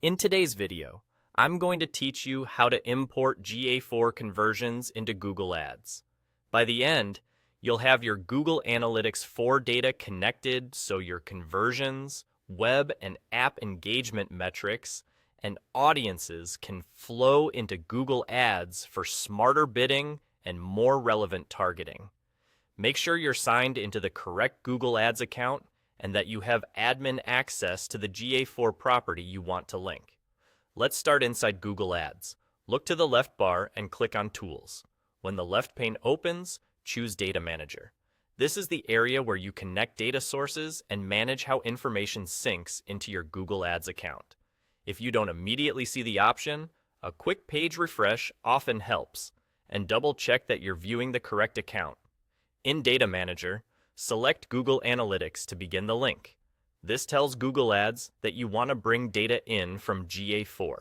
In today's video, I'm going to teach you how to import GA4 conversions into Google Ads. By the end, you'll have your Google Analytics 4 data connected so your conversions, web and app engagement metrics, and audiences can flow into Google Ads for smarter bidding and more relevant targeting. Make sure you're signed into the correct Google Ads account and that you have admin access to the GA4 property you want to link. Let's start inside Google Ads. Look to the left bar and click on Tools. When the left pane opens, choose Data Manager. This is the area where you connect data sources and manage how information syncs into your Google Ads account. If you don't immediately see the option, a quick page refresh often helps, and double-check that you're viewing the correct account. In Data Manager, select Google Analytics to begin the link. This tells Google Ads that you want to bring data in from GA4.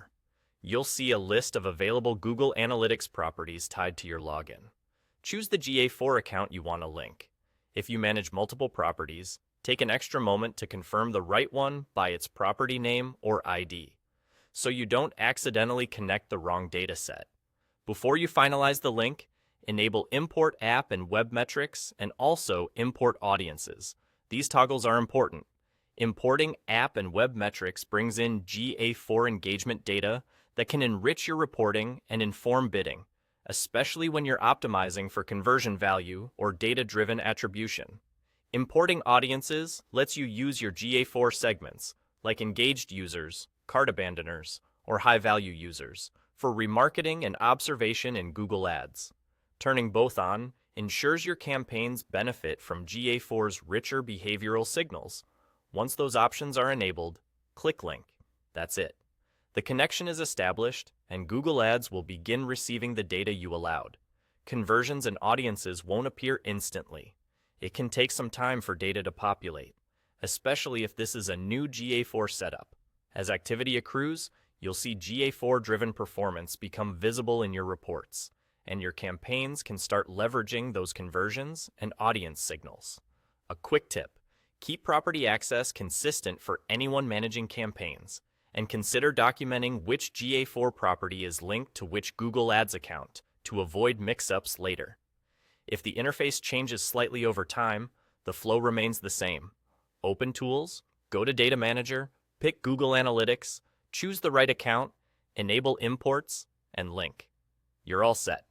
You'll see a list of available Google Analytics properties tied to your login. Choose the GA4 account you want to link. If you manage multiple properties, take an extra moment to confirm the right one by its property name or ID, so you don't accidentally connect the wrong data set. Before you finalize the link, enable Import App and Web Metrics and also Import Audiences. These toggles are important. Importing app and web metrics brings in GA4 engagement data that can enrich your reporting and inform bidding, especially when you're optimizing for conversion value or data-driven attribution. Importing audiences lets you use your GA4 segments, like engaged users, cart abandoners, or high-value users, for remarketing and observation in Google Ads. Turning both on ensures your campaigns benefit from GA4's richer behavioral signals. Once those options are enabled, click Link. That's it. The connection is established, and Google Ads will begin receiving the data you allowed. Conversions and audiences won't appear instantly. It can take some time for data to populate, especially if this is a new GA4 setup. As activity accrues, you'll see GA4-driven performance become visible in your reports, and your campaigns can start leveraging those conversions and audience signals. A quick tip: keep property access consistent for anyone managing campaigns, and consider documenting which GA4 property is linked to which Google Ads account to avoid mix-ups later. If the interface changes slightly over time, the flow remains the same. Open Tools, go to Data Manager, pick Google Analytics, choose the right account, enable imports, and link. You're all set.